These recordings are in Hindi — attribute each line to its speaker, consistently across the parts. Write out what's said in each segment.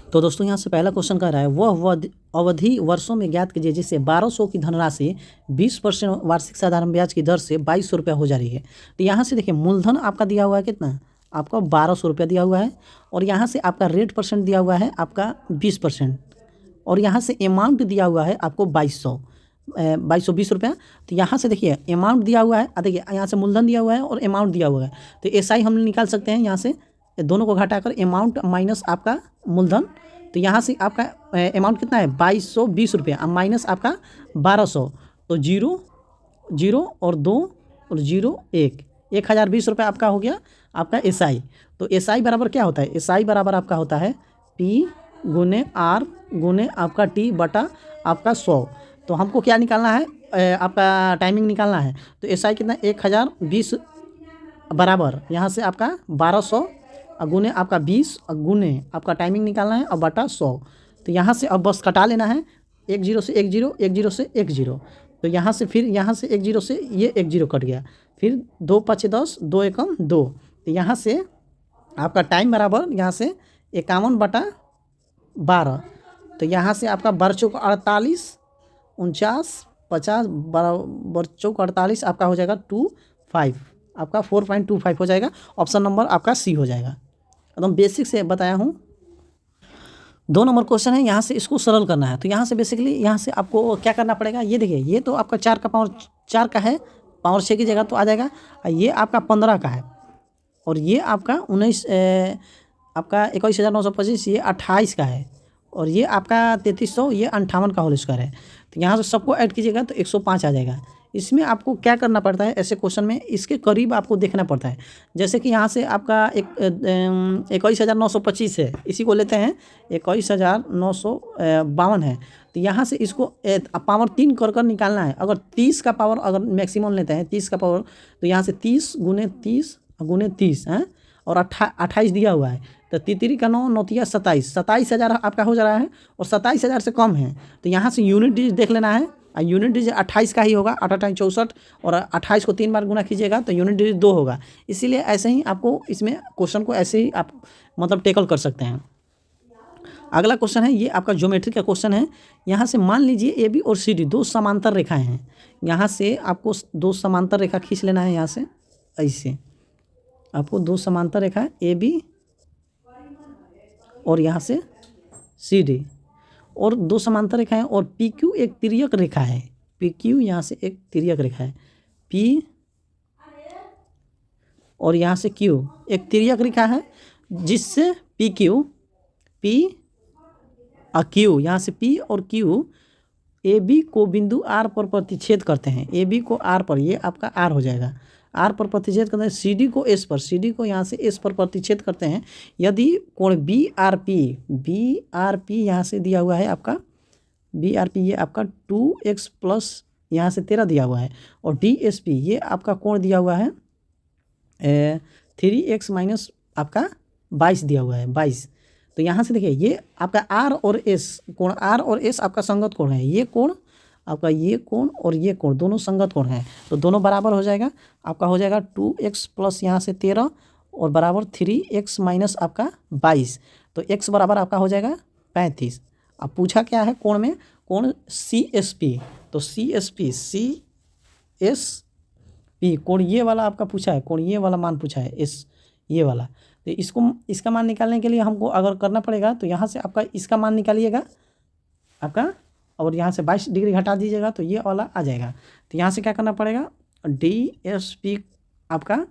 Speaker 1: तो दोस्तों यहाँ से पहला क्वेश्चन कह रहा है वह अवधि वर्षों में ज्ञात कीजिए जिससे 1200 की धनराशि 20% वार्षिक साधारण ब्याज की दर से 2200 रुपया हो जा रही है। तो यहाँ से देखिए मूलधन आपका दिया हुआ है कितना, आपका 1200 रुपया दिया हुआ है, और यहाँ से आपका रेट परसेंट दिया हुआ है आपका 20%, और यहाँ से अमाउंट दिया हुआ है आपको 2220 रुपया। तो यहाँ से देखिए अमाउंट दिया हुआ है, देखिए यहाँ से मूलधन दिया हुआ है और अमाउंट दिया हुआ है, तो एसआई हम निकाल सकते हैं यहाँ से दोनों को घटाकर अमाउंट माइनस आपका मूलधन। तो यहाँ से आपका अमाउंट कितना है 2220 रुपया माइनस आपका 1200, तो 0 और 2 और 0 1 1020 रुपया आपका हो गया आपका एसआई। तो एसआई बराबर क्या होता है, एसआई बराबर आपका होता है पी गुने आर गुने आपका टी बटा आपका 100। तो हमको क्या निकालना है, आपका टाइमिंग निकालना है। तो एसआई कितना 1020 बराबर यहाँ से आपका 1200 गुने आपका 20 गुने आपका टाइमिंग निकालना है और बटा 100। तो यहाँ से अब बस कटा लेना है, 1 0 से 1 0, 1 0 से 1 0। तो यहाँ से फिर यहाँ से 1 0 से ये 1 0 कट गया, फिर 2 5 10, 2 1 2। तो यहाँ से आपका टाइम बराबर यहाँ से 51 बटा 12। तो यहाँ से आपका 12 चौक 48, 49, 50 12 चौक 48 आपका हो जाएगा 25, आपका 4.25 हो जाएगा। ऑप्शन नंबर आपका सी हो जाएगा। एकदम बेसिक से बताया हूँ। 2 नंबर क्वेश्चन है, यहाँ से इसको सरल करना है। तो यहाँ से बेसिकली यहाँ से आपको क्या करना पड़ेगा, ये देखिए ये तो आपका 4 का पावर 4 का है, पावर 6 की जगह तो आ जाएगा। ये आपका 15 का है और ये आपका 19 आपका 21,925, ये 28 का है, और ये आपका 3300, ये 58 का होल स्क्वायर है। तो यहाँ से सबको ऐड कीजिएगा तो 105 आ जाएगा। इसमें आपको क्या करना पड़ता है, ऐसे क्वेश्चन में इसके करीब आपको देखना पड़ता है। जैसे कि यहाँ से आपका 21,925 है, इसी को लेते हैं 21,952 है। तो यहाँ से इसको पावर 3 कर निकालना है। अगर 30 का पावर अगर मैक्सिमम लेते हैं 30 का पावर, तो यहाँ से 30 गुने 30 गुने 30 है, और 28 दिया हुआ है। तो 33 का 9 9 27, 27,000 आपका हो जा रहा है, और 27,000 से कम है। तो यहाँ से यूनिट डिजिट देख लेना है, यूनिट डिजिट 28 का ही होगा, 8 8 64, और 28 को 3 बार गुना कीजिएगा तो यूनिट डिजिट 2 होगा। इसीलिए ऐसे ही आपको इसमें क्वेश्चन को ऐसे ही आप मतलब टेकल कर सकते हैं। अगला क्वेश्चन है, ये आपका ज्योमेट्री का क्वेश्चन है। यहाँ से मान लीजिए ए बी और सी डी 2 समांतर रेखाएं हैं। यहाँ से आपको 2 समांतर रेखा खींच लेना है। यहाँ से ऐसे आपको 2 समांतर रेखा ए बी और यहाँ से सी डी, और 2 समांतर रेखा है, और पी क्यू एक तिर्यक रेखा है। पी क्यू यहाँ से एक तिर्यक रेखा है, पी और यहाँ से क्यू एक तिर्यक रेखा है, जिससे पी क्यू यहाँ से पी और क्यू ए बी को बिंदु आर पर प्रतिच्छेद करते हैं। ए बी को आर पर, ये आपका आर हो जाएगा, आर पर प्रतिच्छेद करते हैं। सी डी को एस पर, सी डी को यहाँ से एस पर प्रतिच्छेद करते हैं। यदि कोण बी आर पी यहाँ से दिया हुआ है आपका बी आर पी, ये आपका 2x प्लस यहाँ से 13 दिया हुआ है, और डी एस पी ये आपका कोण दिया हुआ है 3x माइनस आपका 22 दिया हुआ है, 22। तो यहाँ से देखिए ये आपका आर और एस कोण, आर और एस आपका संगत कोण है। ये कोण आपका, ये कोण और ये कोण दोनों संगत कोण हैं, तो दोनों बराबर हो जाएगा। आपका हो जाएगा 2x प्लस यहाँ से 13 और बराबर 3x माइनस आपका 22। तो x बराबर आपका हो जाएगा 35। अब पूछा क्या है कोण में, कोण CSP। तो CSP कोण ये वाला आपका पूछा है, कोण ये वाला मान पूछा है, इस ये वाला। तो इसको इसका मान निकालने के लिए हमको अगर करना पड़ेगा, तो यहाँ से आपका इसका मान निकालिएगा आपका, और यहाँ से 22 डिग्री घटा दीजिएगा तो ये वाला आ जाएगा। तो यहाँ से क्या करना पड़ेगा, DSP आपका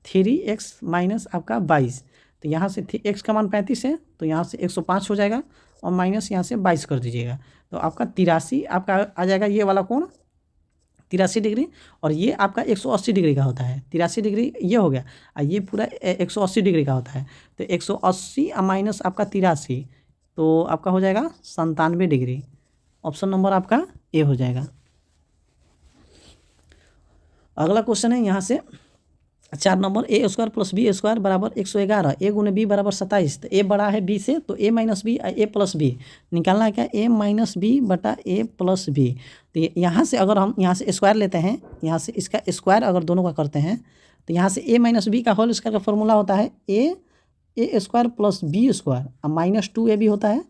Speaker 1: 3x माइनस आपका 22। तो यहाँ से x का मान 35 है, तो यहाँ से 105 हो जाएगा, और माइनस यहाँ से 22 कर दीजिएगा। तो आपका 83 आपका आ जाएगा, ये वाला कोण 83 डिग्री, और ये आपका 180 डिग्री का होता है। 83 डिग्री ये हो गया, और ये पूरा 180 डिग्री का होता है। तो 180 माइनस आपका 83, तो आपका हो जाएगा 97 डिग्री। ऑप्शन नंबर आपका ए हो जाएगा। अगला क्वेश्चन है यहाँ से 4 नंबर, ए स्क्वायर प्लस बी स्क्वायर बराबर 111, ए गुने बी बराबर 27। तो ए बड़ा है बी से, तो ए माइनस बी ए प्लस बी निकालना है क्या, ए माइनस बी बटा ए प्लस बी। तो यहाँ से अगर हम यहाँ से स्क्वायर लेते हैं, यहाँ से इसका स्क्वायर अगर दोनों का करते हैं, तो यहाँ से ए माइनस बी का होल स्क्वायर का फॉर्मूला होता है A A square plus B square minus 2ab होता है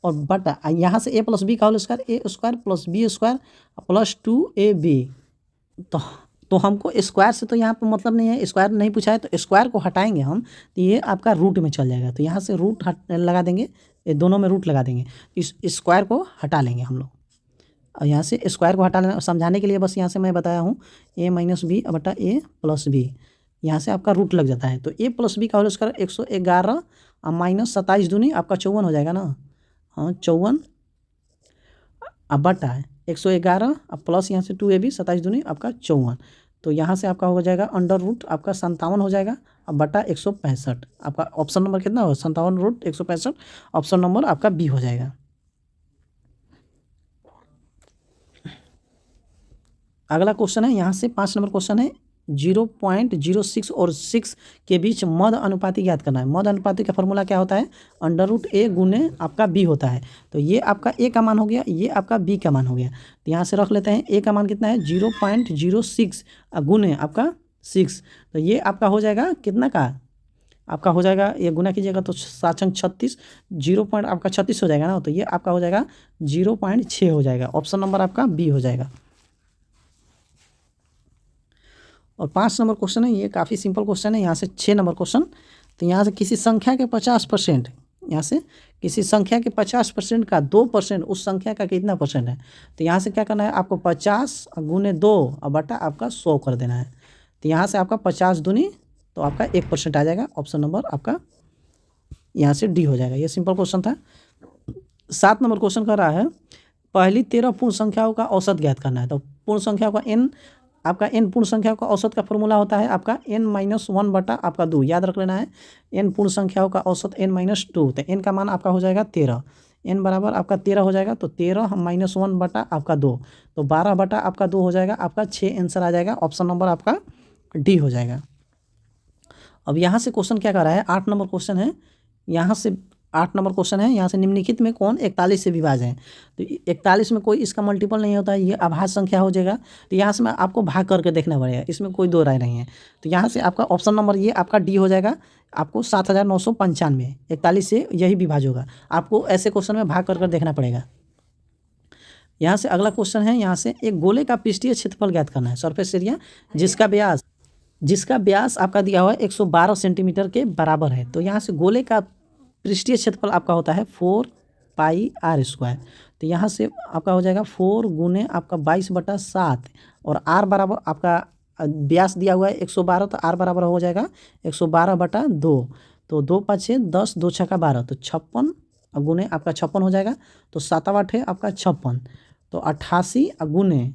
Speaker 1: और बटा यहाँ से ए प्लस बी का whole square A square plus B square plus 2ab। तो तो हमको स्क्वायर से तो यहाँ पे मतलब नहीं है, स्क्वायर नहीं पूछा है, तो स्क्वायर को हटाएंगे हम तो ये आपका रूट में चल जाएगा। तो यहाँ से रूट लगा देंगे, ये दोनों में रूट लगा देंगे, इस स्क्वायर को हटा लेंगे हम लोग। और यहाँ से स्क्वायर को हटा समझाने के लिए बस यहाँ से मैं बताया हूँ ए माइनस बी बटा ए प्लस बी, यहाँ से आपका रूट लग जाता है। तो ए प्लस बी का होल स्क्वायर 111 और माइनस 27 दूनी आपका 54 हो जाएगा ना। हाँ 54 अब बटा है 111 अब प्लस यहाँ से 2ab 27 दूनी आपका 54। तो यहाँ से आपका हो जाएगा अंडर रूट आपका 57 हो जाएगा अब बटा 165। आपका ऑप्शन नंबर कितना हो 57 रूट 165, ऑप्शन नंबर आपका बी हो जाएगा। अगला क्वेश्चन है यहाँ से 5 नंबर क्वेश्चन है 0.06 और 6 के बीच मध्य अनुपाती ज्ञात करना है। मध्य अनुपाती का फॉर्मूला क्या होता है अंडर रूट ए गुने आपका बी होता है। तो ये आपका ए का मान हो गया, ये आपका बी का मान हो गया। तो यहाँ से रख लेते हैं ए का मान कितना है 0.06 गुने आपका 6। तो ये आपका हो जाएगा कितना का आपका हो जाएगा, ये गुना कीजिएगा तो 7×36 0. आपका 36 हो जाएगा ना। तो ये आपका हो जाएगा 0.6 हो जाएगा, ऑप्शन नंबर आपका बी हो जाएगा। और 5 नंबर क्वेश्चन है, ये काफ़ी सिंपल क्वेश्चन है। यहाँ से 6 नंबर क्वेश्चन, तो यहाँ से किसी संख्या के 50%, यहाँ से किसी संख्या के 50% का 2% उस संख्या का कितना परसेंट है। तो यहाँ से क्या करना है आपको 50 गुने 2 और बटा आपका 100 कर देना है। तो यहाँ से आपका 50 दूनी तो आपका 1% आ जाएगा, ऑप्शन नंबर आपका यहाँ से डी हो जाएगा। ये सिंपल क्वेश्चन था। 7 नंबर क्वेश्चन कर रहा है पहली 13 पूर्ण संख्याओं का औसत ज्ञात करना है। तो पूर्ण संख्याओं का n आपका n पूर्ण संख्याओं का औसत का फॉर्मूला होता है आपका n-1 बटा आपका 2, याद रख लेना है। n पूर्ण संख्याओं का औसत n-2, तो n का मान आपका हो जाएगा 13, n बराबर आपका 13 हो जाएगा। तो 13-1 बटा आपका 2, तो 12 बटा आपका 2 हो जाएगा, आपका 6 आंसर आ जाएगा, ऑप्शन नंबर आपका डी हो जाएगा। अब यहाँ से क्वेश्चन क्या कर रहा है 8 नंबर क्वेश्चन है। यहाँ से 8 नंबर क्वेश्चन है, यहाँ से निम्नलिखित में कौन 41 से विभाज्य है। तो 41 में कोई इसका मल्टीपल नहीं होता है, ये अभाज्य संख्या हो जाएगा। तो यहाँ से मैं आपको भाग करके देखना पड़ेगा, इसमें कोई दो राय नहीं है। तो यहाँ से आपका ऑप्शन नंबर ये आपका डी हो जाएगा। आपको 7995 41 से यही विभाज्य होगा। आपको ऐसे क्वेश्चन में भाग कर देखना पड़ेगा। यहाँ से अगला क्वेश्चन है, यहाँ से एक गोले का पृष्ठीय क्षेत्रफल ज्ञात करना है, सरफेस एरिया, जिसका व्यास आपका दिया हुआ है 112 सेंटीमीटर के बराबर है। तो यहाँ से गोले का पृष्ठीय क्षेत्रफल आपका होता है 4πr²। तो यहाँ से आपका हो जाएगा 4 गुने आपका 22/7 और r बराबर आपका व्यास दिया हुआ है 112, तो r बराबर हो जाएगा 112/2। तो 2×5 = 10, 2×6 = 12, तो 56 गुने आपका 56 हो जाएगा। तो 7×8 है आपका 56, तो 88 गुने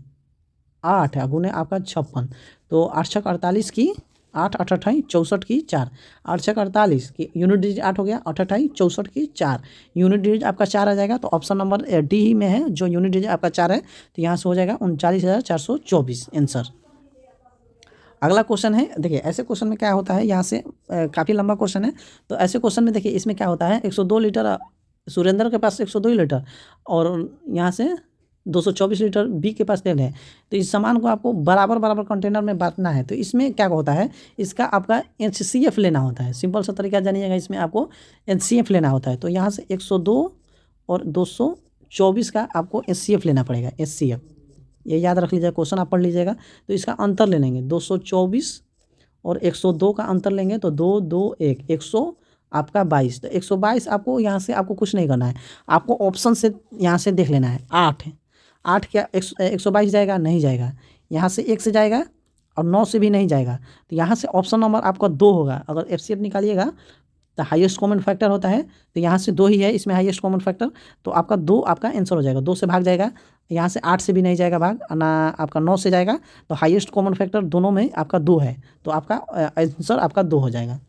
Speaker 1: 8 गुने आपका 56, तो 8×6 = 48 की 8 8 अट्ठाई 64 की 4, 8×6 = 48 की यूनिट डिजिट 8 हो गया, 8 अट्ठाई 64 की 4, यूनिट डिजिट आपका 4 आ जाएगा। तो ऑप्शन नंबर डी ही में है जो यूनिट डिजिट आपका 4 है। तो यहाँ से हो जाएगा 39,424 आंसर। अगला क्वेश्चन है, देखिए ऐसे क्वेश्चन में क्या होता है, यहाँ से काफ़ी लंबा क्वेश्चन है। तो ऐसे क्वेश्चन में देखिए इसमें क्या होता है 102 लीटर सुरेंद्र के पास 102 लीटर और यहाँ से 224 लीटर बी के पास तेल है। तो इस सामान को आपको बराबर कंटेनर में बांटना है। तो इसमें क्या होता है, इसका आपका HCF लेना होता है। सिंपल सा तरीका जानिएगा, इसमें आपको HCF लेना होता है। तो यहाँ से 102 और 224 का आपको HCF लेना पड़ेगा, HCF ये याद रख लीजिएगा, क्वेश्चन आप पढ़ लीजिएगा। तो इसका अंतर ले लेंगे 224 और 102 का अंतर लेंगे तो 2 2 1 100 आपका 22। तो 122 आपको यहाँ से आपको कुछ नहीं करना है, आपको ऑप्शन से यहाँ से देख लेना है। 8 क्या 122 जाएगा, नहीं जाएगा। यहाँ से 1 से जाएगा और 9 से भी नहीं जाएगा। तो यहाँ से ऑप्शन नंबर आपका 2 होगा। अगर FCF निकालिएगा तो हाईएस्ट कॉमन फैक्टर होता है, तो यहाँ से 2 ही है इसमें हाईएस्ट कॉमन फैक्टर। तो आपका 2 आपका आंसर हो जाएगा, 2 से भाग जाएगा। यहाँ से 8 से भी नहीं जाएगा भाग, ना आपका 9 से जाएगा। तो हाईएस्ट कॉमन फैक्टर दोनों में आपका 2 है, तो आपका आंसर आपका 2 हो जाएगा।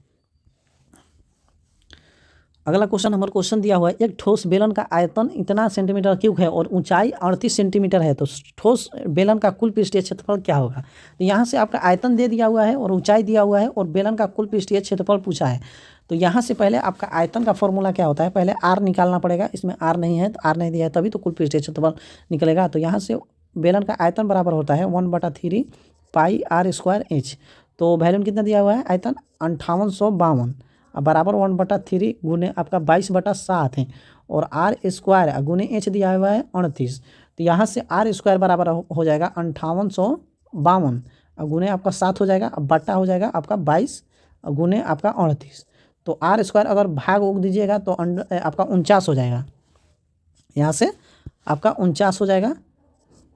Speaker 1: अगला क्वेश्चन हमारा क्वेश्चन दिया हुआ है, एक ठोस बेलन का आयतन इतना सेंटीमीटर क्यूब है और ऊंचाई 38 सेंटीमीटर है। तो ठोस बेलन का कुल पृष्ठीय क्षेत्रफल क्या होगा। तो यहाँ से आपका आयतन दे दिया हुआ है और ऊंचाई दिया हुआ है और बेलन का कुल पृष्ठीय क्षेत्रफल पूछा है। तो यहाँ से पहले आपका आयतन का फॉर्मूला क्या होता है, पहले आर निकालना पड़ेगा। इसमें आर नहीं है, तो आर नहीं दिया है तभी तो कुल पृष्ठीय क्षेत्रफल निकलेगा। तो यहाँ से बेलन का आयतन बराबर होता है 1/3 πr² h। तो वैल्यूम कितना दिया हुआ है आयतन 5852 अब बराबर 1/3 गुने आपका 22/7 है, और आर स्क्वायर गुने एच दिया हुआ है 38। तो यहाँ से आर स्क्वायर बराबर हो जाएगा 5852 गुने आपका 7 हो जाएगा। अब बट्टा हो जाएगा आपका 22 गुने आपका 38। तो आर स्क्वायर अगर भाग उग दीजिएगा तो आपका 49 हो जाएगा। यहाँ से आपका 49 हो जाएगा।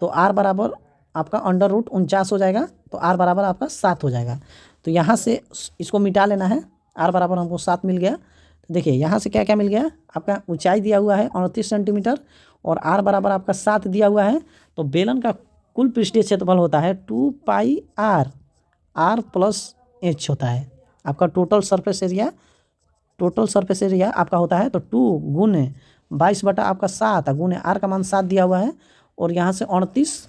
Speaker 1: तो आर बराबर आपका √49 हो जाएगा। तो आर बराबर आपका 7 हो जाएगा। तो यहाँ से इसको मिटा लेना है। आर बराबर हमको 7 मिल गया। तो देखिए यहाँ से क्या क्या मिल गया, आपका ऊंचाई दिया हुआ है 38 सेंटीमीटर और आर बराबर आपका 7 दिया हुआ है। तो बेलन का कुल पृष्ठीय क्षेत्रफल होता है 2πr, आर प्लस एच होता है आपका टोटल सरफेस एरिया आपका होता है। तो 2 गुने 22 आपका 7 गुने आर का मान 7 दिया हुआ है, और यहाँ से 38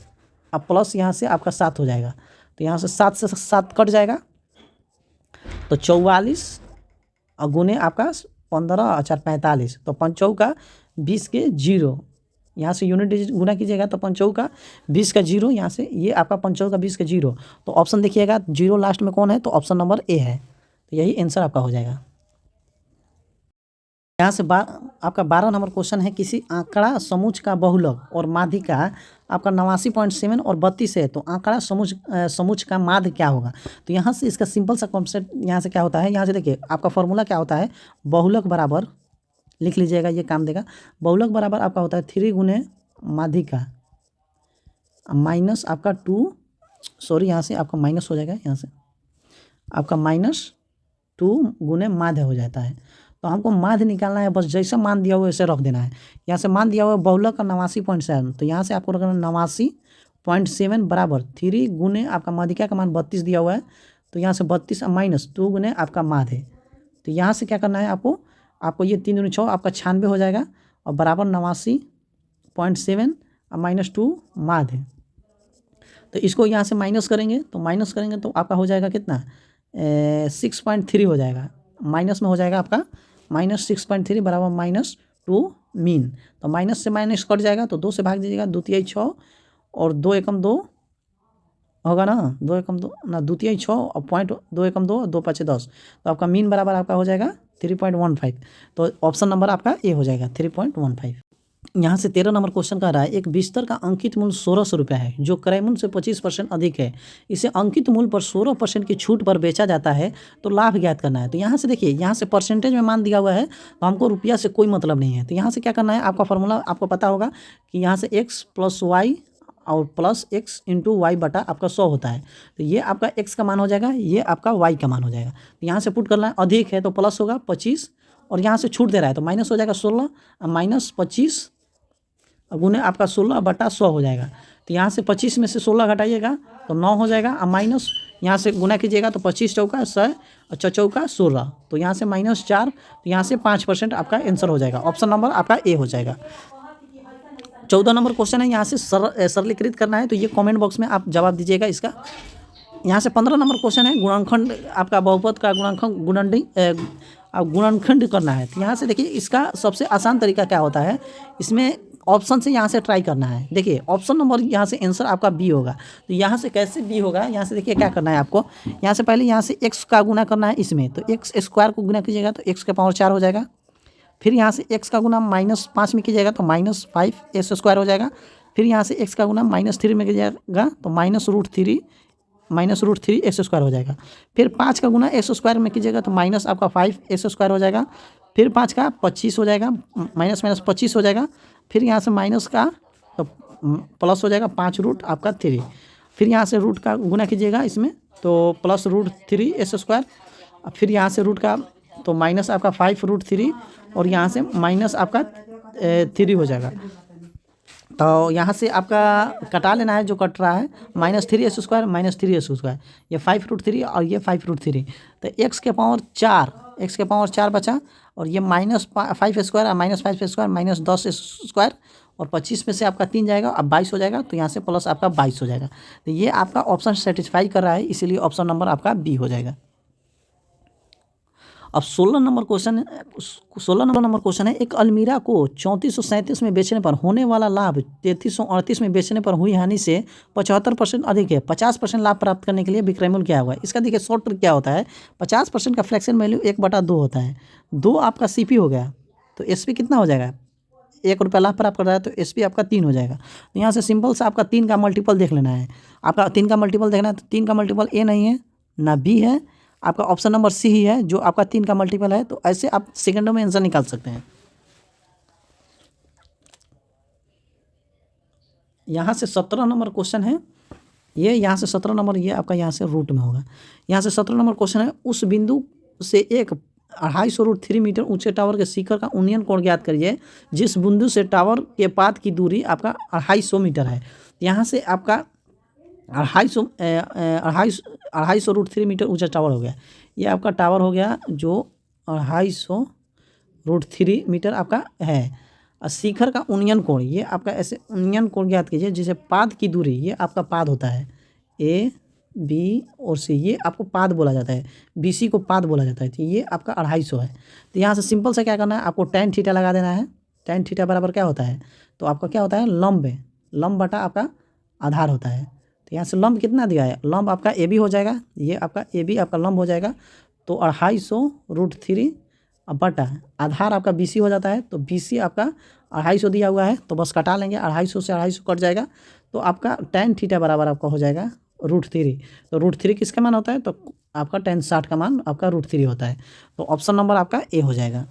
Speaker 1: अब प्लस यहाँ से आपका 7 हो जाएगा। तो यहाँ से 7 से 7 कट जाएगा। तो 44 गुने आपका 15 4 45। तो 5 का 20 के 0, यहाँ से यूनिट डिजिट गुना कीजिएगा तो 5 का 20 का 0, यहाँ से ये आपका 5 का 20 का 0। तो ऑप्शन देखिएगा 0 लास्ट में कौन है, तो ऑप्शन नंबर ए है। तो यही आंसर आपका हो जाएगा। यहाँ से आपका 12 नंबर क्वेश्चन है, किसी आंकड़ा समुच्च का बहुलक और माध्यिका आपका 89.7 और 32 है, तो आंकड़ा समुच्च का माध्य क्या होगा। तो यहाँ से इसका सिंपल सा कॉन्सेप्ट यहाँ से क्या होता है, यहाँ से देखिए आपका फॉर्मूला क्या होता है, बहुलक बराबर लिख लीजिएगा, ये काम देगा। बहुलक बराबर आपका होता है 3 गुने माध्यिका माइनस आपका 2, सॉरी यहाँ से आपका माइनस हो जाएगा, यहाँ से आपका -2 गुने माध्य हो जाता है। तो हमको माध्य निकालना है, बस जैसा मान दिया हुआ वैसे रख देना है। यहाँ से मान दिया हुआ है बहुलक का 89.7, तो यहाँ से आपको रखना 89.7 बराबर 3 गुने आपका माध्यिका का मान 32 दिया हुआ है। तो यहाँ से 32 -2 गुने आपका माध्य। तो यहाँ से क्या करना है आपको ये 3 दूनी 6 आपका 96 हो जाएगा, और बराबर 89.7 -2 माध्य। तो इसको यहाँ से माइनस करेंगे तो आपका हो जाएगा कितना, 6.3 हो जाएगा। माइनस में हो जाएगा आपका -6.3 बराबर -2 मीन। तो माइनस से माइनस कट जाएगा, तो 2 से भाग दीजिएगा, 2 तिहाई 6 और 2 एकम 2 होगा ना, 2 एकम 2 ना, 2 तिहाई 6 और पॉइंट 2 एकम 2 2 5 10। तो आपका मीन बराबर आपका हो जाएगा 3.15। तो ऑप्शन नंबर आपका ए हो जाएगा 3.15। यहाँ से 13 नंबर क्वेश्चन का रहा है, एक बिस्तर का अंकित मूल्य 1600 रुपये है जो क्रय मूल्य से 25% अधिक है। इसे अंकित मूल्य पर 16% की छूट पर बेचा जाता है, तो लाभ ज्ञात करना है। तो यहाँ से देखिए, यहाँ से परसेंटेज में मान दिया हुआ है, तो हमको रुपया से कोई मतलब नहीं है। तो यहाँ से क्या करना है, आपका फॉर्मूला आपको पता होगा कि यहाँ से x + y और +x × y बटा आपका 100 होता है। तो ये आपका x का मान हो जाएगा, ये आपका y का मान हो जाएगा। तो यहाँ से पुट करना है, अधिक है तो प्लस होगा 25, और यहाँ से छूट दे रहा है तो माइनस हो जाएगा 16 -25 गुने आपका 16/100 हो जाएगा। तो यहाँ से 25 में से 16 घटाइएगा तो 9 हो जाएगा, और माइनस यहाँ से गुना कीजिएगा तो 25 चौका 100 और 6 चौका 16। तो यहाँ से -4, तो यहाँ से 5% आपका आंसर हो जाएगा। ऑप्शन नंबर आपका ए हो जाएगा। 14 नंबर क्वेश्चन है, यहाँ से सरलीकृत करना है, तो ये कमेंट बॉक्स में आप जवाब दीजिएगा इसका। यहाँ से 15 नंबर क्वेश्चन है, गुणनखंड आपका बहुपद का गुणनखंड करना है। तो यहाँ से देखिए, इसका सबसे आसान तरीका क्या होता है, इसमें ऑप्शन से यहाँ से ट्राई करना है। देखिए ऑप्शन नंबर यहाँ से आंसर आपका बी होगा। तो यहाँ से कैसे बी होगा, यहाँ से देखिए क्या करना है आपको, यहाँ से पहले यहाँ से x का गुना करना है इसमें, तो x² को गुना कीजिएगा तो x के पावर 4 हो जाएगा। फिर यहाँ से x का गुना -5 में कीजिएगा तो -5s² हो जाएगा। फिर यहाँ से x का गुना -3 में कीजिएगा तो -√3 हो जाएगा। फिर 5 का गुना s² में कीजिएगा तो माइनस आपका 5s² हो जाएगा। फिर 5 का 25 हो जाएगा, -25 हो जाएगा। फिर यहाँ से माइनस का तो प्लस हो जाएगा 5 आपका 3। फिर यहाँ से रूट का गुना कीजिएगा इसमें तो +√3s²। फिर यहाँ से रूट का तो माइनस आपका 5√3, और यहाँ से माइनस आपका 3 हो जाएगा। तो यहाँ से आपका कटा लेना है, जो कट रहा है -3s² -3s², ये 5√3 और ये 5√3। तो x के पावर 4 बचा, और ये -5² और -5² -10s² और 25 में से आपका 3 जाएगा, अब 22 हो जाएगा। तो यहाँ से प्लस आपका 22 हो जाएगा। तो ये आपका ऑप्शन सेटिस्फाई कर रहा है, इसीलिए ऑप्शन नंबर आपका बी हो जाएगा। अब 16 नंबर क्वेश्चन है, एक अलमीरा को 3437 में बेचने पर होने वाला लाभ 3338 में बेचने पर हुई हानि से 75% अधिक है। 50% लाभ प्राप्त करने के लिए विक्रय मूल्य क्या होगा? इसका देखिए शॉर्ट ट्रिक क्या होता है, 50% का फ्रैक्शन वैल्यू 1/2 होता है। 2 आपका CP हो गया, तो SP कितना हो जाएगा? 1 रुपया लाभ प्राप्त कर रहा है तो SP आपका 3 हो जाएगा। तो यहाँ से सिंपल से आपका 3 का मल्टीपल देख लेना है। आपका 3 का मल्टीपल देखना है तो 3 का मल्टीपल A नहीं है ना B है, आपका ऑप्शन नंबर C ही है जो आपका 3 का मल्टीपल है। तो ऐसे आप सेकंडों में आंसर निकाल सकते हैं। यहाँ से 17 नंबर क्वेश्चन है, ये यहाँ से 17 नंबर, ये आपका यहाँ से रूट में होगा। यहाँ से 17 नंबर क्वेश्चन है, उस बिंदु से एक 250 √3 मीटर ऊंचे टावर के शिखर का उन्नयन कोण ज्ञात करिए जिस बिंदु से टावर के पाद की दूरी आपका 250 मीटर है। यहाँ से आपका 250 √3 मीटर ऊंचा टावर हो गया। ये आपका टावर हो गया जो 250 √3 मीटर आपका है। और शिखर का उन्नयन कोण, ये आपका ऐसे उन्नयन कोण ज्ञात कीजिए जिसे पाद की दूरी, ये आपका पाद होता है A B और C, ये आपको पाद बोला जाता है। BC को पाद बोला जाता है। तो ये आपका 250 है। तो यहाँ से सिंपल से क्या करना है, आपको tan थीटा लगा देना है। tan थीटा बराबर क्या होता है, तो आपका क्या होता है, लंब है, लंब बटा आपका आधार होता है। तो यहाँ से लंब कितना दिया है, लंब आपका AB हो जाएगा, ये आपका AB आपका लंब हो जाएगा। तो 250 √3 बटा आधार आपका BC हो जाता है। तो BC आपका 250 दिया हुआ है, तो बस कटा लेंगे, 250 से 250 कट जाएगा। तो आपका tan थीटा बराबर आपका हो जाएगा √3। तो √3 किसका मान होता है, तो आपका tan 60 का मान आपका √3 होता है। तो ऑप्शन नंबर आपका A हो जाएगा।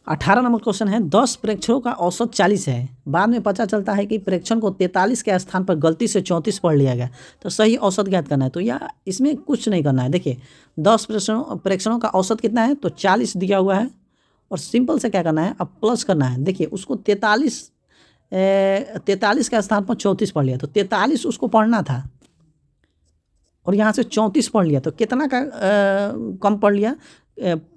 Speaker 1: 18 नंबर क्वेश्चन है, 10 प्रेक्षणों का औसत 40 है, बाद में पता चलता है कि प्रेक्षण को 43 के स्थान पर गलती से 34 पढ़ लिया गया, तो सही औसत ज्ञात करना है। तो या इसमें कुछ नहीं करना है। देखिए 10 प्रेक्षणों का औसत कितना है, तो 40 दिया हुआ है, और सिंपल से क्या करना है, अब प्लस करना है। देखिए उसको 43 के स्थान पर 34 पढ़ लिया, तो 43 उसको पढ़ना था और यहाँ से 34 पढ़ लिया, तो कितना का कम पढ़ लिया,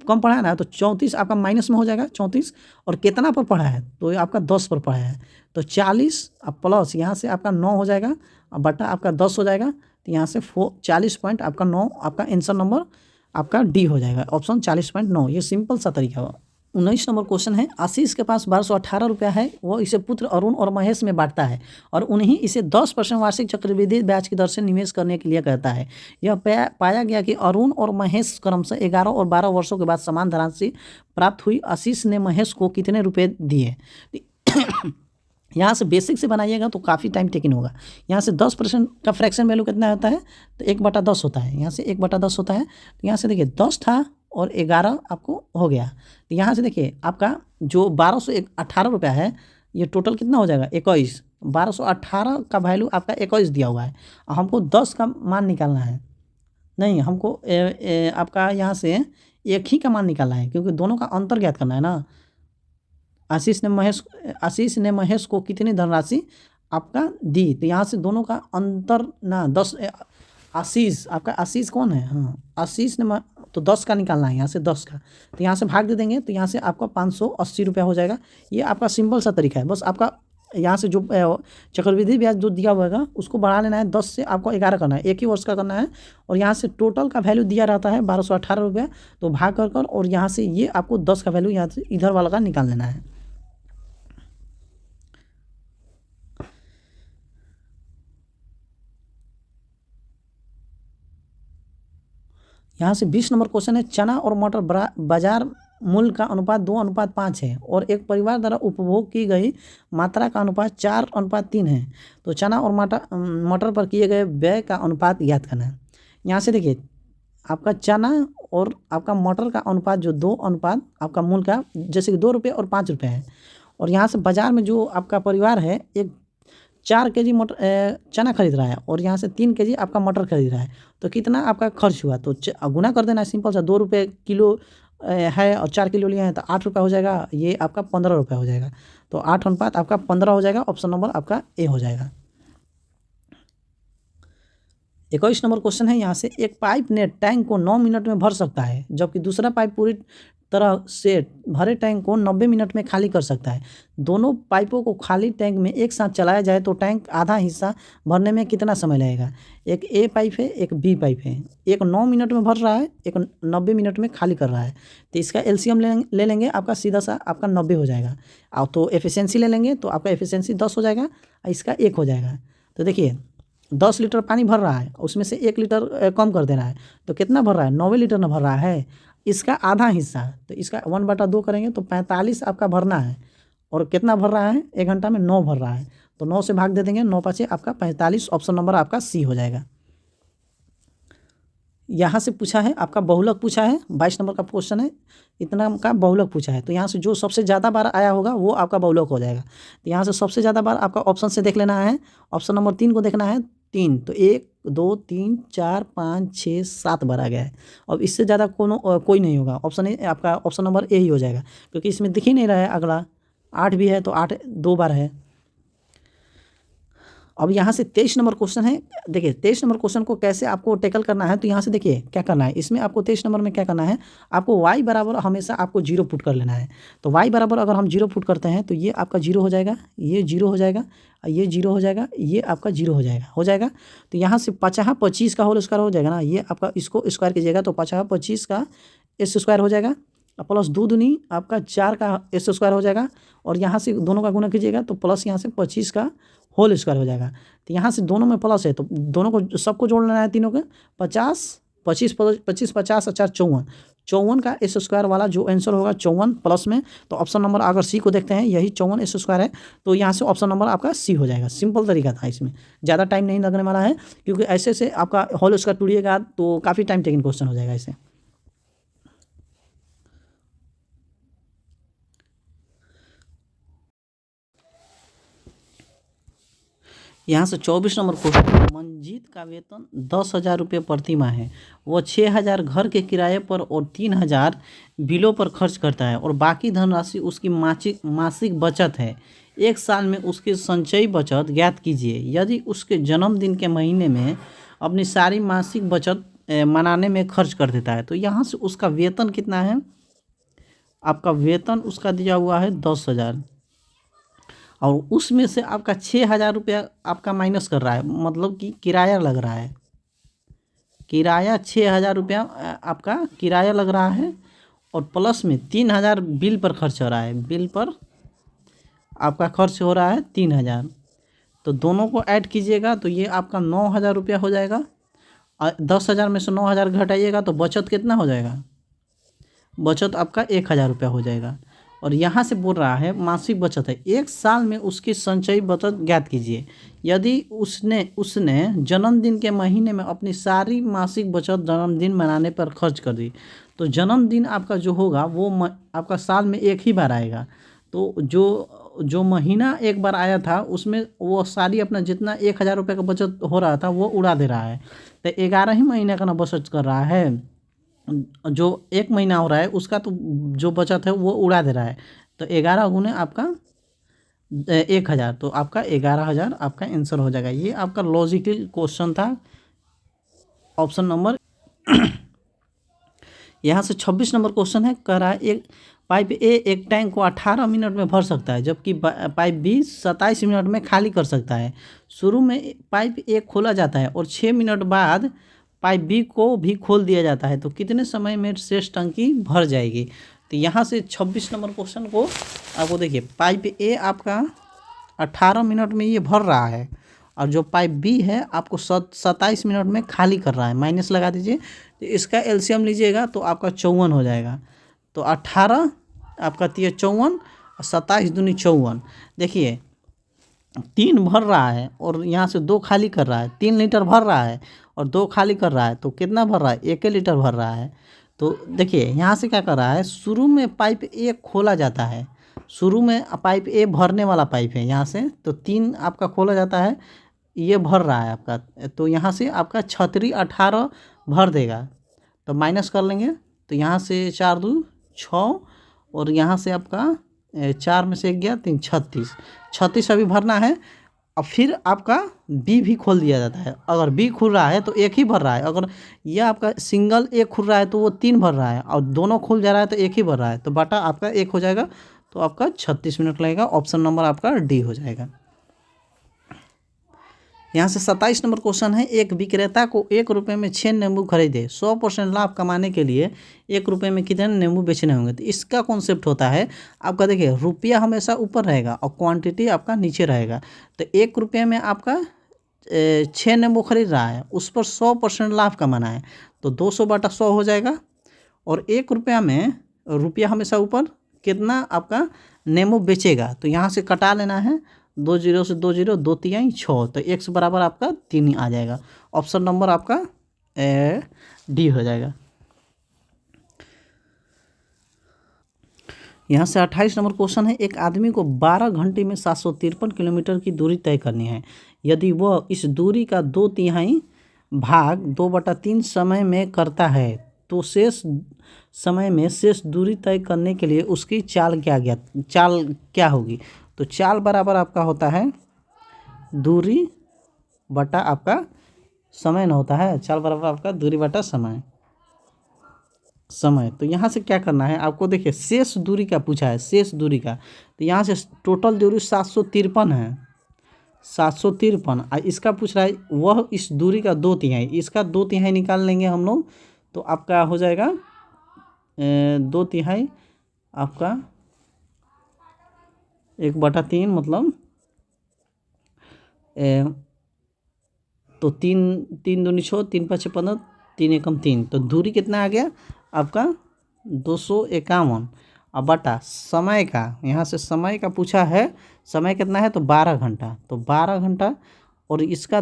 Speaker 1: कम पढ़ा है ना, तो 34 आपका माइनस में हो जाएगा 34, और कितना पर पढ़ा है, तो आपका 10 पर पढ़ा है। तो 40 अब प्लस यहाँ से आपका 9 हो जाएगा, अब बटा आपका 10 हो जाएगा। तो यहाँ से 40 पॉइंट आपका 9 आपका आंसर नंबर आपका D हो जाएगा, ऑप्शन 40.9। ये सिंपल सा तरीका हुआ। 19 नंबर क्वेश्चन है, आशीष के पास 1218 रुपया है, वो इसे पुत्र अरुण और महेश में बांटता है और उन्हें इसे 10% वार्षिक चक्रवृद्धि ब्याज की दर से निवेश करने के लिए कहता है। यह पाया गया कि अरुण और महेश क्रमशः 11 और 12 वर्षों के बाद समान धनराशि प्राप्त हुई। आशीष ने महेश को कितने रुपए दिए? यहाँ से बेसिक से बनाइएगा तो काफ़ी टाइम टेकिंग होगा। यहाँ से 10% का फ्रैक्शन वैल्यू कितना होता है, तो 1/10 होता है। यहाँ से 1/10 होता है। तो यहाँ से देखिए 10 था और 11 आपको हो गया। तो यहाँ से देखिए आपका जो 1218 रुपया है, ये टोटल कितना हो जाएगा, 21। 1218 का वैल्यू आपका 21 दिया हुआ है, हमको 10 का मान निकालना है। नहीं, हमको आपका यहाँ से एक ही का मान निकालना है, क्योंकि दोनों का अंतर ज्ञात करना है ना। आशीष ने महेश को कितनी धनराशि आपका दी, तो यहाँ से दोनों का अंतर ना 10। आशीष आपका, आशीष कौन है, हाँ आशीष ने तो 10 का निकालना है, यहाँ से 10 का, तो यहाँ से भाग दे देंगे, तो यहाँ से आपका 580 रुपया हो जाएगा। ये आपका सिंपल सा तरीका है। बस आपका यहाँ से जो चक्रवृद्धि ब्याज जो दिया हुआ है उसको बढ़ा लेना है, 10 से आपको 11 करना है, एक ही वर्ष का करना है। और यहाँ से टोटल का वैल्यू दिया रहता है 1218 रुपया, तो भाग कर और यहाँ से ये आपको 10 का वैल्यू यहाँ से इधर वाला का निकाल लेना है। यहाँ से 20 नंबर क्वेश्चन है, चना और मटर बाजार मूल्य का अनुपात 2:5 है और एक परिवार द्वारा उपभोग की गई मात्रा का अनुपात 4:3 है। तो चना और मटर पर किए गए व्यय का अनुपात ज्ञात करना है। यहाँ से देखिए आपका चना और आपका मटर का अनुपात जो 2 अनुपात आपका मूल्य का, जैसे कि 2 रुपये और 5 रुपये है, और यहाँ से बाजार में जो आपका परिवार है एक 4 kg चना खरीद रहा है और यहाँ से 3 kg आपका मटर खरीद रहा है, तो कितना आपका खर्च हुआ, तो गुना कर देना है सिंपल सा। 2 रुपये किलो है और 4 किलो लिया है, तो 8 रुपये हो जाएगा, ये आपका 15 रुपये हो जाएगा। तो 8 अनुपात आपका 15 हो जाएगा, ऑप्शन नंबर आपका A हो जाएगा। 21 नंबर क्वेश्चन है, यहाँ से एक पाइप ने टैंक को 9 मिनट में भर सकता है, जबकि दूसरा पाइप पूरी तरह से भरे टैंक को 90 मिनट में खाली कर सकता है। दोनों पाइपों को खाली टैंक में एक साथ चलाया जाए तो टैंक आधा हिस्सा भरने में कितना समय लगेगा? एक ए पाइप है, एक बी पाइप है। एक 9 मिनट में भर रहा है, एक 90 मिनट में खाली कर रहा है। तो इसका एलसीएम ले लेंगे, आपका सीधा सा आपका 90 हो जाएगा। और तो एफिशिएंसी ले लेंगे तो आपका एफिशिएंसी 10 हो जाएगा और इसका 1 हो जाएगा। तो देखिए 10 लीटर पानी भर रहा है, उसमें से 1 लीटर कम कर देना है, तो कितना भर रहा है? 90 लीटर ना भर रहा है, इसका आधा हिस्सा। तो इसका 1/2 करेंगे तो 45 आपका भरना है। और कितना भर रहा है? 1 घंटा में 9 भर रहा है, तो 9 से भाग दे देंगे, 9 पाँचे आपका 45। ऑप्शन नंबर आपका सी हो जाएगा। यहाँ से पूछा है आपका बहुलक पूछा है, 22 नंबर का क्वेश्चन है, इतना का बहुलक पूछा है। तो यहाँ से जो सबसे ज़्यादा बार आया होगा वो आपका बहुलक हो जाएगा। तो यहाँ से सबसे ज़्यादा बार आपका ऑप्शन से देख लेना है, ऑप्शन नंबर 3 को देखना है। 3 तो 1 2 3 4 5 6 7 बार आ गया है। अब इससे ज़्यादा कोई नहीं होगा। ऑप्शन ए आपका ऑप्शन नंबर ए ही हो जाएगा, क्योंकि इसमें दिख ही नहीं रहा है। अगला 8 भी है तो 8 2 बार है। अब यहाँ से 23 नंबर क्वेश्चन है। देखिए 23 नंबर क्वेश्चन को कैसे आपको टैकल करना है, तो यहाँ से देखिए क्या करना है। इसमें आपको 23 नंबर में क्या करना है, आपको y बराबर हमेशा आपको 0 पुट कर लेना है। तो y बराबर अगर हम 0 पुट करते हैं तो ये आपका 0 हो जाएगा, ये 0 हो जाएगा, ये 0 हो जाएगा, ये आपका 0 हो जाएगा। तो यहाँ से 50 25 का होल स्क्वायर हो जाएगा ना, ये आपका इसको स्क्वायर कीजिएगा तो 50 25 का एस स्क्वायर हो जाएगा, प्लस 2 दूनी आपका 4 का एस स्क्वायर हो जाएगा। और यहाँ से दोनों का गुणा कीजिएगा तो प्लस यहाँ से 25 का होल स्क्वायर हो जाएगा। तो यहाँ से दोनों में प्लस है तो दोनों को सबको जोड़ लेना है, तीनों के 50 25 25 50 और 4 54 54 का एस स्क्वायर वाला जो आंसर होगा 54 प्लस में। तो ऑप्शन नंबर अगर सी को देखते हैं, यही 54 एस स्क्वायर है, तो यहाँ से ऑप्शन नंबर आपका सी हो जाएगा। सिंपल तरीका था, इसमें ज़्यादा टाइम नहीं लगने वाला है, क्योंकि ऐसे से आपका होल स्क्वायर टूटिएगा तो काफ़ी टाइम टेकिंग क्वेश्चन हो जाएगा ऐसे। यहाँ से 24 नंबर क्वेश्चन, मंजीत का वेतन 10,000 रुपये प्रति माह है। वह 6,000 घर के किराए पर और 3,000 बिलों पर खर्च करता है और बाकी धनराशि उसकी मासिक बचत है। एक साल में उसकी संचयी बचत ज्ञात कीजिए। यदि उसके जन्मदिन के महीने में अपनी सारी मासिक बचत मनाने में खर्च कर देता है, तो यहाँ से उसका वेतन कितना है? आपका वेतन उसका दिया हुआ है 10,000 और उसमें से आपका 6,000 रुपया आपका माइनस कर रहा है, मतलब कि किराया लग रहा है। किराया 6,000 रुपया आपका किराया लग रहा है और प्लस में 3,000 बिल पर खर्च हो रहा है। बिल पर आपका खर्च हो रहा है 3,000। तो दोनों को ऐड कीजिएगा तो ये आपका 9,000 रुपया हो जाएगा। 10,000 में से 9,000 घटाइएगा तो बचत कितना हो जाएगा? बचत आपका 1,000 रुपया हो जाएगा। और यहाँ से बोल रहा है मासिक बचत है, एक साल में उसकी संचयी बचत ज्ञात कीजिए। यदि उसने जन्मदिन के महीने में अपनी सारी मासिक बचत जन्मदिन मनाने पर खर्च कर दी, तो जन्मदिन आपका जो होगा वो आपका साल में एक ही बार आएगा। तो जो महीना एक बार आया था उसमें वो सारी अपना जितना 1,000 रुपये का बचत हो रहा था वो उड़ा दे रहा है। तो 11 ही महीने का ना बचत कर रहा है, जो 1 महीना हो रहा है उसका तो जो बचत है वो उड़ा दे रहा है। तो 11 गुने आपका 1,000, तो आपका 11,000 आपका आंसर हो जाएगा। ये आपका लॉजिकल क्वेश्चन था, ऑप्शन नंबर। यहाँ से 26 नंबर क्वेश्चन है, कह रहा है एक पाइप ए एक टैंक को 18 मिनट में भर सकता है, जबकि पाइप बी 27 मिनट में खाली कर सकता है। शुरू में पाइप ए खोला जाता है और 6 मिनट बाद पाइप बी को भी खोल दिया जाता है, तो कितने समय में शेष टंकी भर जाएगी? तो यहाँ से 26 नंबर क्वेश्चन को आपको देखिए, पाइप ए आपका 18 मिनट में ये भर रहा है और जो पाइप बी है आपको 27 मिनट में खाली कर रहा है। माइनस लगा दीजिए, तो इसका एलसीएम लीजिएगा तो आपका 54 हो जाएगा। तो 18 आपका 54 और 27 दूनी 54। देखिए 3 भर रहा है और यहाँ से 2 खाली कर रहा है। 3 लीटर भर रहा है और 2 खाली कर रहा है, तो कितना भर रहा है? 1 लीटर भर रहा है। तो देखिए यहाँ से क्या कर रहा है, शुरू में पाइप ए खोला जाता है। शुरू में पाइप ए भरने वाला पाइप है यहाँ से, तो 3 आपका खोला जाता है, ये भर रहा है आपका। तो यहाँ से आपका 36 18 भर देगा, तो माइनस कर लेंगे। तो यहाँ से 4 2 6 और यहाँ से आपका 4 में से 1 गया 3 36 अभी भरना है। अब फिर आपका बी भी खोल दिया जाता है। अगर बी खुल रहा है तो एक ही भर रहा है, अगर यह आपका सिंगल एक खुल रहा है तो वो 3 भर रहा है, और दोनों खुल जा रहा है तो एक ही भर रहा है, तो बटा आपका 1 हो जाएगा। तो आपका 36 मिनट लगेगा। ऑप्शन नंबर आपका डी हो जाएगा। यहाँ से 27 नंबर क्वेश्चन है, एक विक्रेता को 1 रुपये में 6 नींबू खरीदे, 100% लाभ कमाने के लिए 1 रुपये में कितने नींबू बेचने होंगे। तो इसका कॉन्सेप्ट होता है आपका, देखिए रुपया हमेशा ऊपर रहेगा और क्वांटिटी आपका नीचे रहेगा। तो 1 रुपये में आपका 6 नींबू खरीद रहा है, उस पर 100% लाभ कमाना है, तो 200/100 हो जाएगा। और 1 रुपया में रुपया हमेशा ऊपर, कितना आपका नींबू बेचेगा, तो यहाँ से कटा लेना है, 2 जीरो से 2 जीरो, 2 तिहाई 6, तो x बराबर आपका 3 ही आ जाएगा। ऑप्शन नंबर आपका डी हो जाएगा। यहाँ से 28 नंबर क्वेश्चन है, एक आदमी को 12 घंटे में 753 किलोमीटर की दूरी तय करनी है। यदि वह इस दूरी का 2 तिहाई भाग 2/3 समय में करता है तो शेष समय में शेष दूरी तय करने के लिए उसकी चाल क्या होगी। तो चाल बराबर आपका होता है दूरी बटा आपका समय न होता है, चाल बराबर आपका दूरी बटा समय। तो यहाँ से क्या करना है आपको, देखिए शेष दूरी का पूछा है, शेष दूरी का, तो यहाँ से टोटल दूरी 753 है, 753, इसका पूछ रहा है वह इस दूरी का 2 तिहाई, इसका 2 तिहाई निकाल लेंगे हम लोग, तो आपका हो जाएगा 2 तिहाई आपका 1/3, मतलब तो 3 दूनी 6, 3 5 15, 3 एकम 3, तो दूरी कितना आ गया आपका 251। अब बटा समय का, यहाँ से समय का पूछा है, समय कितना है तो 12 घंटा, तो 12 घंटा और इसका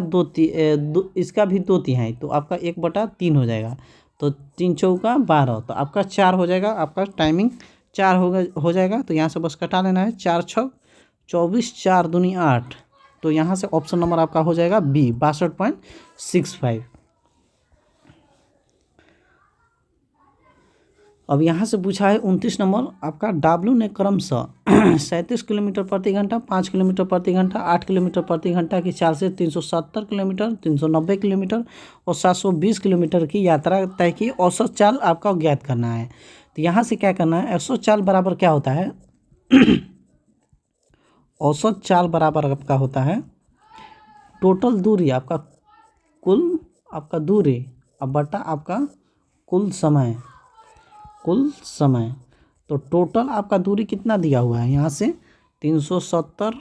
Speaker 1: इसका भी 2 तिहाई, तो आपका 1/3 हो जाएगा, तो 3 चौका 12, तो आपका 4 हो जाएगा, आपका टाइमिंग 4 हो जाएगा। तो यहाँ से बस कटा लेना है, 4 6 24, 4 दूनी 8, तो यहाँ से ऑप्शन नंबर आपका हो जाएगा बी, 62.65। अब यहाँ से पूछा है 29 नंबर आपका, W ने क्रमशः 37 किलोमीटर प्रति घंटा, 5 किलोमीटर प्रति घंटा, 8 किलोमीटर प्रति घंटा की चाल से 370 किलोमीटर, 390 किलोमीटर और 720 किलोमीटर की यात्रा तय की। औसत चाल आपका ज्ञात करना है। तो यहाँ से क्या करना है, औसत चाल बराबर क्या होता है औसत चाल बराबर आपका होता है टोटल दूरी, आपका कुल आपका दूरी, अब बटा आपका कुल समय। तो टोटल आपका दूरी कितना दिया हुआ है, यहाँ से 370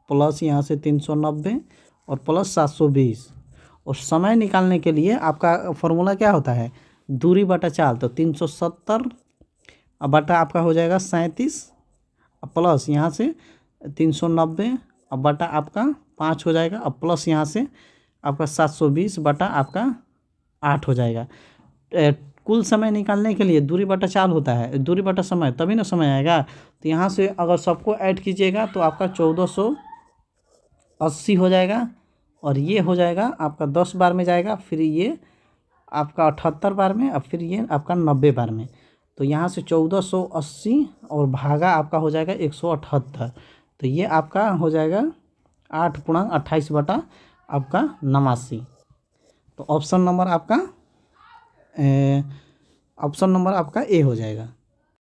Speaker 1: प्लस यहाँ से 390 और प्लस 720, और समय निकालने के लिए आपका फॉर्मूला क्या होता है, दूरी बटा चाल, तो 370 अब बटा आपका हो जाएगा 37, प्लस यहाँ से 390 अब बटा आपका 5 हो जाएगा, अब प्लस यहाँ से आपका 720 बटा आपका 8 हो जाएगा। कुल समय निकालने के लिए दूरी बटा चाल होता है, दूरी बटा समय, तभी ना समय आएगा। तो यहाँ से अगर सबको ऐड कीजिएगा तो आपका 1480 हो जाएगा, और ये हो जाएगा आपका 10 बार में जाएगा, फिर ये आपका 78 बार में, और फिर ये आपका 90 बार में। तो यहाँ से 1480 और भागा आपका हो जाएगा 178, तो ये आपका हो जाएगा 8×28 बटा आपका 89। तो ऑप्शन नंबर आपका ए हो जाएगा।